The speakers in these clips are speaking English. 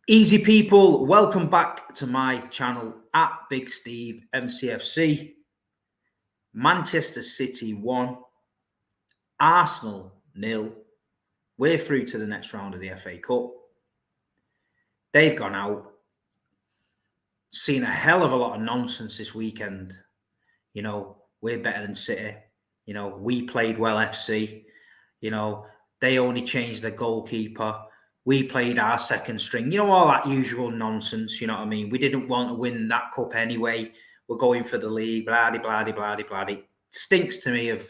Easy people, welcome back to my channel at Big Steve MCFC. Manchester City 1, Arsenal 0. We're through to the next round of the FA Cup. They've gone out, seen a hell of a lot of nonsense this weekend. You know, we're better than City. You know, we played well FC. You know, they only changed their goalkeeper. We played our second string. You know, all that usual nonsense, you know what I mean? We didn't want to win that cup anyway. We're going for the league, blah-de. Stinks to me of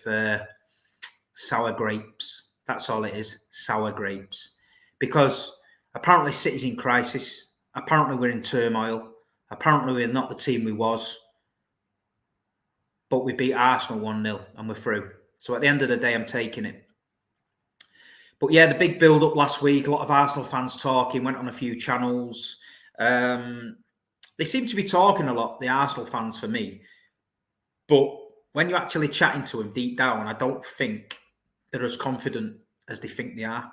sour grapes. That's all it is, sour grapes. Because apparently City's in crisis. Apparently we're in turmoil. Apparently we're not the team we was. But we beat Arsenal 1-0 and we're through. So at the end of the day, I'm taking it. But yeah, the big build-up last week, a lot of Arsenal fans talking, went on a few channels. They seem to be talking a lot, the Arsenal fans, for me. But when you're actually chatting to them deep down, I don't think they're as confident as they think they are.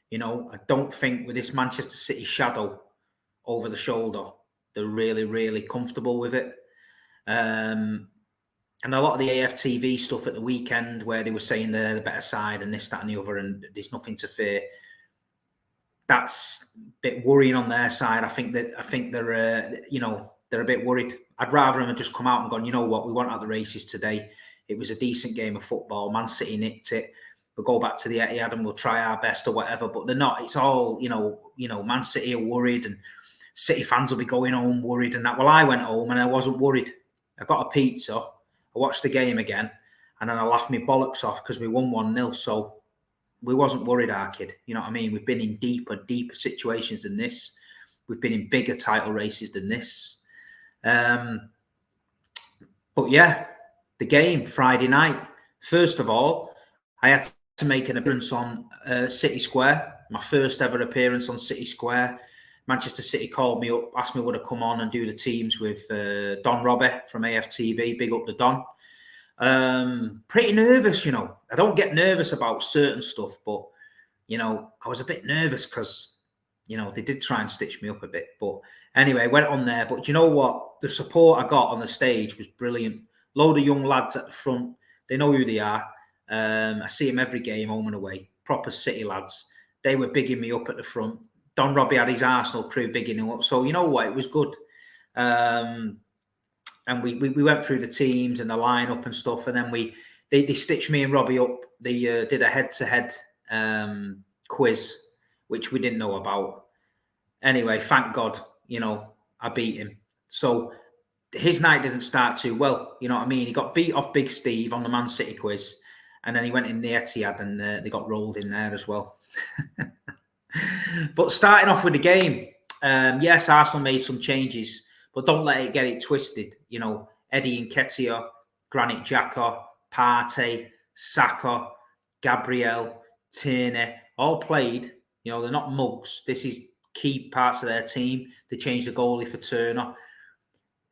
You know, I don't think with this Manchester City shadow over the shoulder, they're really, really comfortable with it. And a lot of the AFTV stuff at the weekend where they were saying they're the better side and this, that and the other, and there's nothing to fear. That's a bit worrying on their side. I think they're, they're a bit worried. I'd rather them have just come out and gone, you know what, we want out the races today. It was a decent game of football. Man City nicked it. We'll go back to the Etihad and we'll try our best or whatever. But they're not. It's all, Man City are worried and City fans will be going home worried and that. Well, I went home and I wasn't worried. I got a pizza. I watched the game again, and then I laughed my bollocks off because we won 1-0. So we wasn't worried, our kid. You know what I mean? We've been in deeper situations than this. We've been in bigger title races than this. But yeah, the game Friday night. First of all, I had to make an appearance on City Square. My first ever appearance on City Square. Manchester City called me up, asked me would I come on and do the teams with Don Robbie from AFTV. Big up to Don. Pretty nervous, you know. I don't get nervous about certain stuff, but, I was a bit nervous because, they did try and stitch me up a bit. But anyway, went on there. But you know what? The support I got on the stage was brilliant. Load of young lads at the front. They know who they are. I see them every game, home and away. Proper City lads. They were bigging me up at the front. Don Robbie had his Arsenal crew bigging him up. So, you know what? It was good. And we went through the teams and the lineup and stuff. And then they stitched me and Robbie up. They did a head-to-head quiz, which we didn't know about. Anyway, thank God, I beat him. So his night didn't start too well. You know what I mean? He got beat off Big Steve on the Man City quiz. And then he went in the Etihad and they got rolled in there as well. But starting off with the game, yes, Arsenal made some changes, but don't let it get it twisted. Eddie Nketiah, Granit Xhaka, Partey, Saka, Gabriel, Tierney, all played. They're not mugs. This is key parts of their team. They changed the goalie for Turner.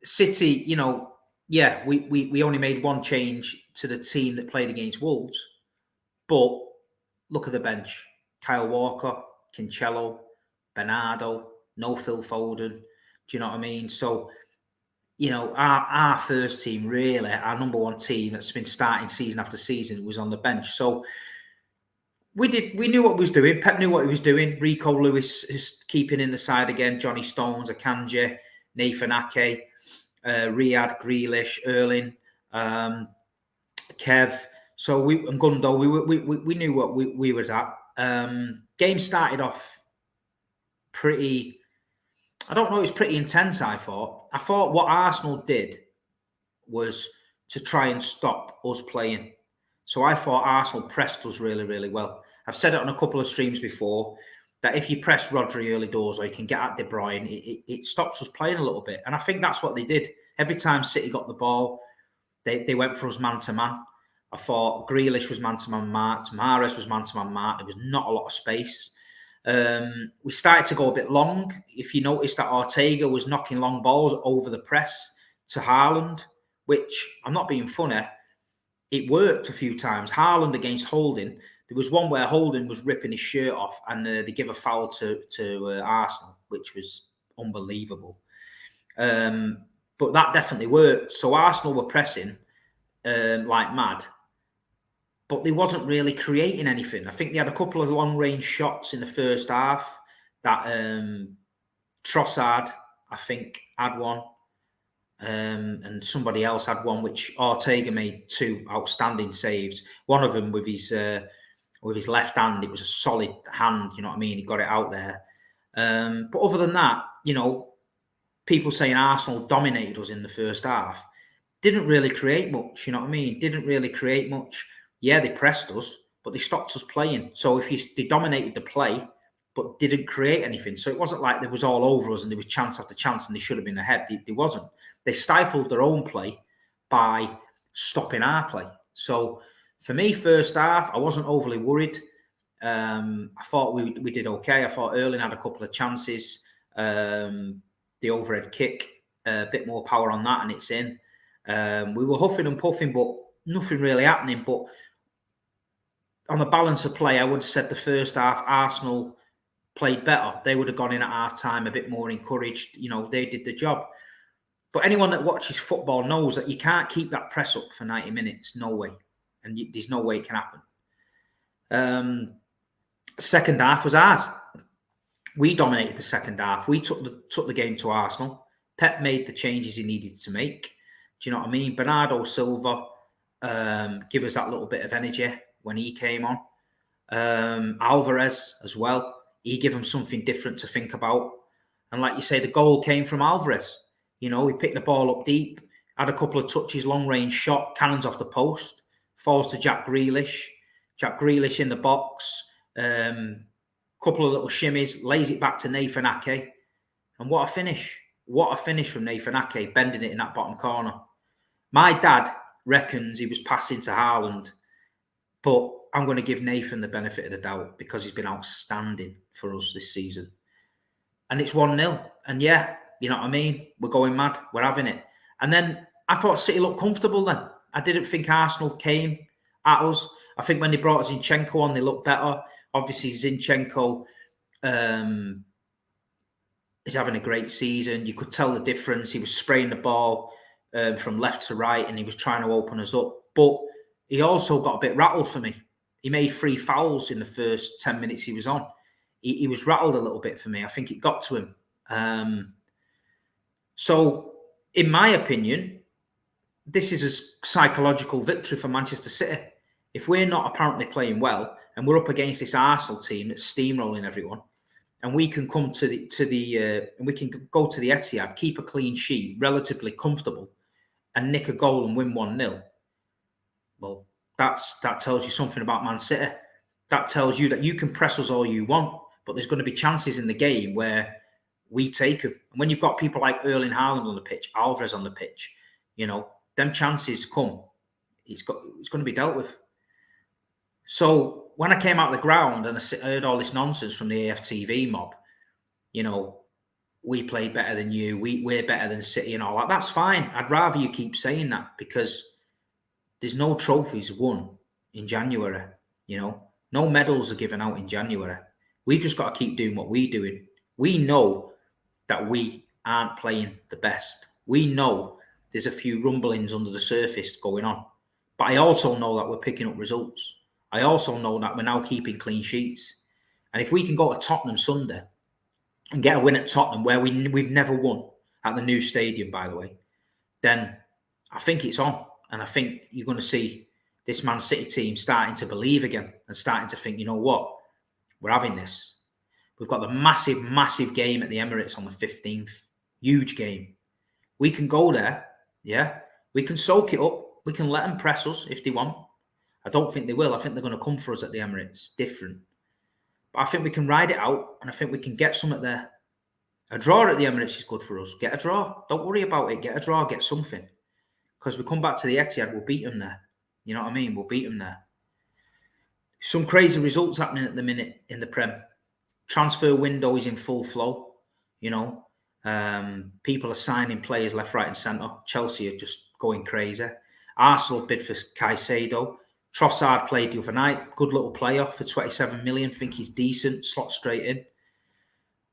City, we only made one change to the team that played against Wolves. But look at the bench. Kyle Walker, Cancelo, Bernardo, no Phil Foden. Do you know what I mean? So, our first team, really, our number one team that's been starting season after season was on the bench. So we knew what we was doing. Pep knew what he was doing. Rico Lewis is keeping in the side again. Johnny Stones, Akanji, Nathan Ake, Riyad, Grealish, Erling, Kev. So and Gundo, we knew what we was at. Game started off pretty, I don't know, it was pretty intense, I thought. I thought what Arsenal did was to try and stop us playing. So I thought Arsenal pressed us really, really well. I've said it on a couple of streams before, that if you press Rodri early doors or you can get at De Bruyne, it stops us playing a little bit. And I think that's what they did. Every time City got the ball, they went for us man-to-man. I thought Grealish was man-to-man marked. Mahrez was man-to-man marked. There was not a lot of space. We started to go a bit long. If you noticed that Ortega was knocking long balls over the press to Haaland, which, I'm not being funny, it worked a few times. Haaland against Holding, there was one where Holding was ripping his shirt off and they give a foul to Arsenal. which was unbelievable. But that definitely worked. So Arsenal were pressing like mad, but they wasn't really creating anything. I think they had a couple of long-range shots in the first half that Trossard, I think, had one. And somebody else had one, which Ortega made 2 outstanding saves. One of them with his left hand. It was a solid hand, you know what I mean? He got it out there. But other than that, you know, people saying Arsenal dominated us in the first half. Didn't really create much, you know what I mean? Didn't really create much. Yeah, they pressed us, but they stopped us playing. So they dominated the play, but didn't create anything. So it wasn't like they was all over us and there was chance after chance and they should have been ahead. They wasn't. They stifled their own play by stopping our play. So for me, first half, I wasn't overly worried. I thought we did okay. I thought Erling had a couple of chances. The overhead kick, a bit more power on that and it's in. We were huffing and puffing, but nothing really happening. But on the balance of play, I would have said the first half, Arsenal played better. They would have gone in at half time a bit more encouraged. You know, they did the job. But anyone that watches football knows that you can't keep that press up for 90 minutes. No way. And there's no way it can happen. Second half was ours. We dominated the second half. We took the game to Arsenal. Pep made the changes he needed to make. Do you know what I mean? Bernardo Silva give us that little bit of energy when he came on. Alvarez as well. He gave him something different to think about. And like you say, the goal came from Alvarez. You know, he picked the ball up deep, had a couple of touches, long-range shot, cannons off the post, falls to Jack Grealish. Jack Grealish in the box, couple of little shimmies, lays it back to Nathan Ake. And what a finish. What a finish from Nathan Ake, bending it in that bottom corner. My dad reckons he was passing to Haaland, but I'm going to give Nathan the benefit of the doubt because he's been outstanding for us this season. And it's 1-0. And yeah, you know what I mean? We're going mad. We're having it. And then I thought City looked comfortable then. I didn't think Arsenal came at us. I think when they brought Zinchenko on, they looked better. Obviously, Zinchenko is having a great season. You could tell the difference. He was spraying the ball from left to right and he was trying to open us up. But he also got a bit rattled for me. He made 3 fouls in the first 10 minutes he was on. He was rattled a little bit for me. I think it got to him. So, in my opinion, this is a psychological victory for Manchester City. If we're not apparently playing well and we're up against this Arsenal team that's steamrolling everyone, and we can come and we can go to the Etihad, keep a clean sheet, relatively comfortable, and nick a goal and win 1-0. Well, that tells you something about Man City. That tells you that you can press us all you want, but there's going to be chances in the game where we take them. And when you've got people like Erling Haaland on the pitch, Alvarez on the pitch, you know, them chances come. It's going to be dealt with. So when I came out of the ground and I heard all this nonsense from the AFTV mob, you know, we played better than you, we're better than City and all that, that's fine. I'd rather you keep saying that because there's no trophies won in January, you know. No medals are given out in January. We've just got to keep doing what we're doing. We know that we aren't playing the best. We know there's a few rumblings under the surface going on. But I also know that we're picking up results. I also know that we're now keeping clean sheets. And if we can go to Tottenham Sunday and get a win at Tottenham, where we've never won at the new stadium, by the way, then I think it's on. And I think you're going to see this Man City team starting to believe again and starting to think, you know what, we're having this. We've got the massive, massive game at the Emirates on the 15th. Huge game. We can go there, yeah. We can soak it up. We can let them press us if they want. I don't think they will. I think they're going to come for us at the Emirates. Different. But I think we can ride it out and I think we can get something there. A draw at the Emirates is good for us. Get a draw. Don't worry about it. Get a draw. Get something. Because we come back to the Etihad, we'll beat them there. You know what I mean? We'll beat them there. Some crazy results happening at the minute in the Prem. Transfer window is in full flow. You know, people are signing players left, right, and centre. Chelsea are just going crazy. Arsenal bid for Caicedo. Trossard played the other night. Good little player for 27 million. Think he's decent. Slot straight in.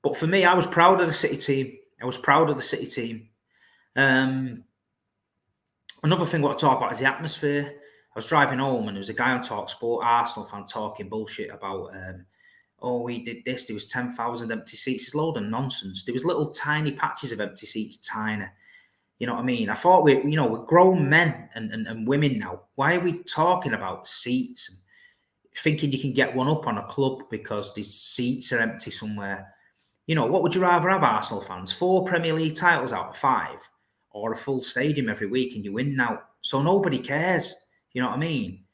But for me, I was proud of the City team. Another thing I want to talk about is the atmosphere. I was driving home and there was a guy on TalkSport, Arsenal fan, talking bullshit about, we did this. There was 10,000 empty seats. It's a load of nonsense. There was little tiny patches of empty seats, tiny. You know what I mean? I thought we're grown men and women now. Why are we talking about seats and thinking you can get one up on a club because these seats are empty somewhere? What would you rather have, Arsenal fans? 4 Premier League titles out of 5, or a full stadium every week and you win now? So nobody cares. You know what I mean?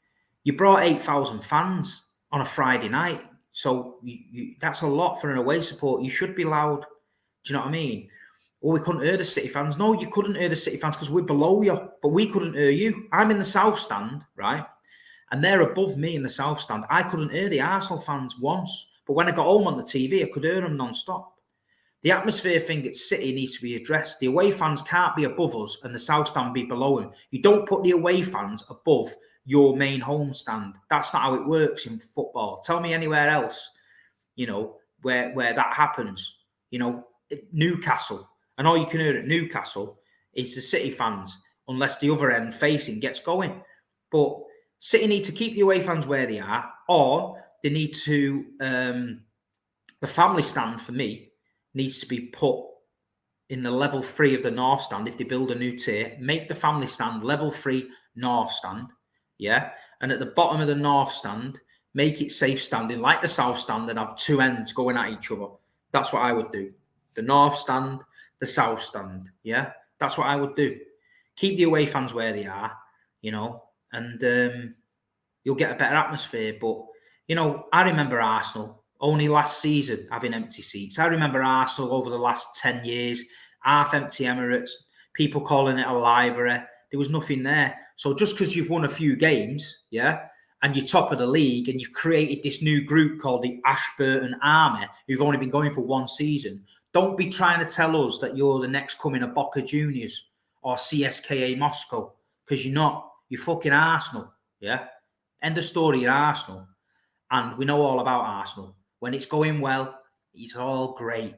You brought 8,000 fans on a Friday night. So that's a lot for an away support. You should be loud. Do you know what I mean? Well, we couldn't hear the City fans. No, you couldn't hear the City fans because we're below you, but we couldn't hear you. I'm in the South Stand, right? And they're above me in the South Stand. I couldn't hear the Arsenal fans once. But when I got home on the TV, I could hear them non-stop. The atmosphere thing at City needs to be addressed. The away fans can't be above us and the South Stand be below them. You don't put the away fans above your main home stand. That's not how it works in football. Tell me anywhere else, where that happens. Newcastle. And all you can hear at Newcastle is the City fans, unless the other end facing gets going. But City need to keep the away fans where they are, or they need to, the family stand for me needs to be put in the level 3 of the North Stand. If they build a new tier, make the family stand level 3 North Stand, yeah? And at the bottom of the North Stand, make it safe standing like the South Stand and have 2 ends going at each other. That's what I would do. The North Stand, the South Stand, yeah? That's what I would do. Keep the away fans where they are, and you'll get a better atmosphere. But, I remember Arsenal only last season having empty seats. I remember Arsenal over the last 10 years, half empty Emirates, people calling it a library. There was nothing there. So just because you've won a few games, yeah, and you're top of the league and you've created this new group called the Ashburton Army, who've only been going for 1 season, don't be trying to tell us that you're the next coming of Boca Juniors or CSKA Moscow, because you're not. You're fucking Arsenal, yeah? End of story, you're Arsenal. And we know all about Arsenal. When it's going well, it's all great.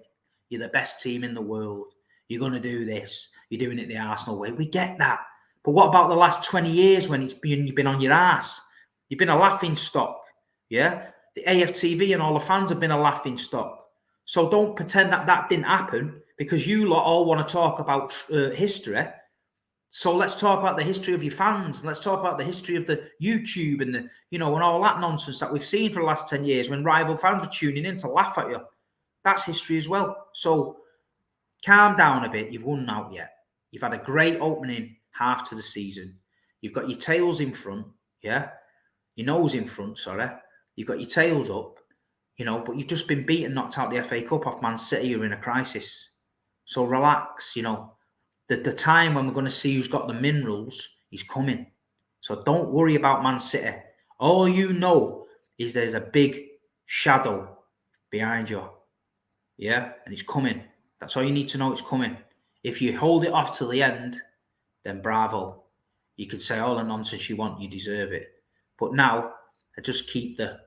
You're the best team in the world. You're going to do this. You're doing it the Arsenal way. We get that. But what about the last 20 years when you've been on your ass? You've been a laughing stock, yeah? The AFTV and all the fans have been a laughing stock. So don't pretend that didn't happen, because you lot all want to talk about history. So let's talk about the history of your fans. Let's talk about the history of the YouTube and and all that nonsense that we've seen for the last 10 years when rival fans were tuning in to laugh at you. That's history as well. So calm down a bit. You've won out yet. You've had a great opening half to the season. You've got your tails in front, yeah? Your nose in front, sorry. You've got your tails up, but you've just been beaten, knocked out the FA Cup off Man City. You're in a crisis. So relax, The time when we're going to see who's got the minerals is coming. So don't worry about Man City. All you know is there's a big shadow behind you. Yeah? And it's coming. That's all you need to know. It's coming. If you hold it off till the end, then bravo. You can say all the nonsense you want. You deserve it. But now, I just keep the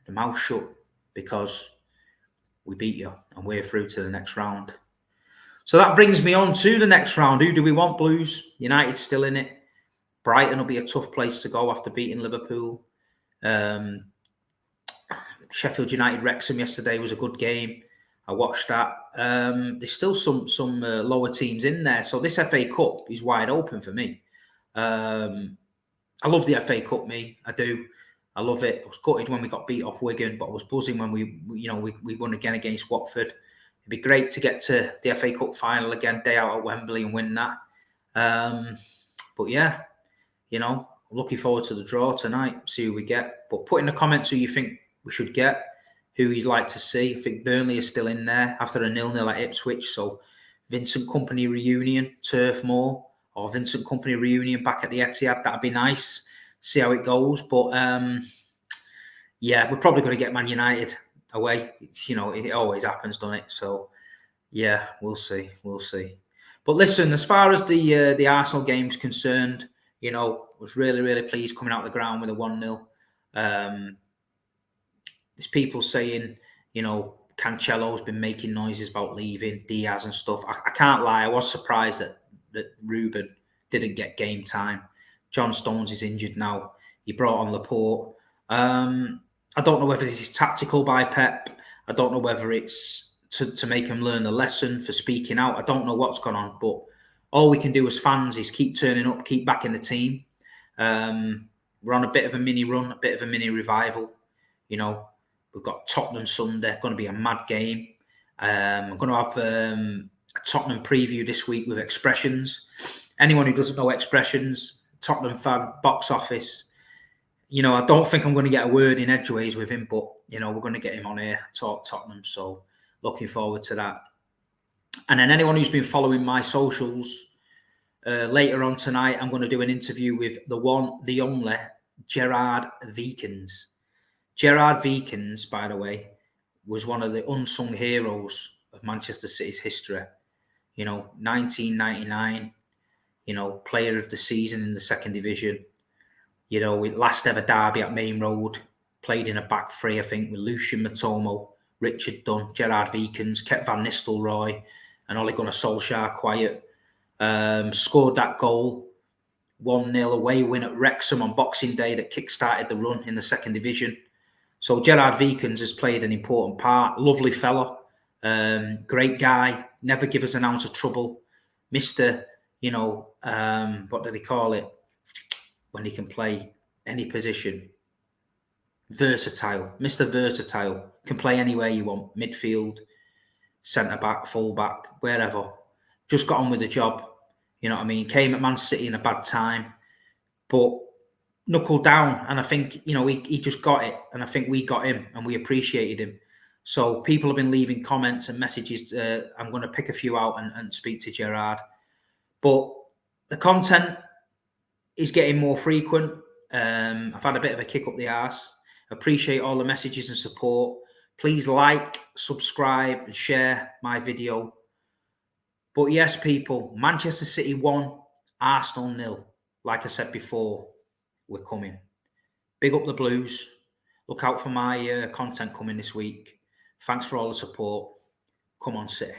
mouth shut, because we beat you and we're through to the next round. So that brings me on to the next round. Who do we want, Blues? United's still in it. Brighton will be a tough place to go after beating Liverpool. Sheffield United Wrexham yesterday was a good game. I watched that. There's still some lower teams in there. So this FA Cup is wide open for me. I love the FA Cup, I do. I love it. I was gutted when we got beat off Wigan, but I was buzzing when we won again against Watford. It'd be great to get to the FA Cup final again, day out at Wembley, and win that. But yeah, looking forward to the draw tonight, see who we get. But put in the comments who you think we should get, who you'd like to see. I think Burnley is still in there after a 0-0 at Ipswich. So Vincent Kompany reunion, Turf Moor, or Vincent Kompany reunion back at the Etihad. That'd be nice. See how it goes. But yeah, we're probably going to get Man United away. It always happens, doesn't it? So yeah, we'll see. But listen, as far as the Arsenal game's concerned, was really, really pleased coming out of the ground with a 1-0. There's people saying, Cancelo's been making noises about leaving, Diaz and stuff. I can't lie, I was surprised that Ruben didn't get game time. John Stones is injured now. He brought on Laporte. I don't know whether this is tactical by Pep. I don't know whether it's to make him learn a lesson for speaking out. I don't know what's gone on, but all we can do as fans is keep turning up, keep backing the team. We're on a bit of a mini run, a bit of a mini revival. You know, we've got Tottenham Sunday, going to be a mad game. I'm going to have a Tottenham preview this week with Expressions. Anyone who doesn't know Expressions, Tottenham fan, box office. You know, I don't think I'm going to get a word in edgeways with him, but, you know, we're going to get him on here, talk Tottenham. So looking forward to that. And then anyone who's been following my socials, later on tonight, I'm going to do an interview with the one, the only, Gerard Viekens. Gerard Viekens, by the way, was one of the unsung heroes of Manchester City's history. You know, 1999, you know, player of the season in the second division. You know, last ever derby at Main Road, played in a back three, I think, with Lucien Matomo, Richard Dunn, Gerard Viekens, kept Van Nistelrooy and Ole Gunnar Solskjaer quiet. Scored that goal, 1-0 away win at Wrexham on Boxing Day that kick-started the run in the second division. So Gerard Viekens has played an important part. Lovely fella, great guy, never give us an ounce of trouble. Mr., you know, what do they call it? When he can play any position. Versatile. Mr. Versatile. Can play anywhere you want. Midfield, centre-back, full-back, wherever. Just got on with the job. You know what I mean? Came at Man City in a bad time. But knuckled down. And I think, you know, he just got it. And I think we got him and we appreciated him. So people have been leaving comments and messages. I'm going to pick a few out and speak to Gerard. But the content is getting more frequent. I've had a bit of a kick up the arse. Appreciate all the messages and support. Please like, subscribe, and share my video. But yes, people, Manchester City 1, Arsenal 0. Like I said before, we're coming. Big up the Blues. Look out for my content coming this week. Thanks for all the support. Come on, City.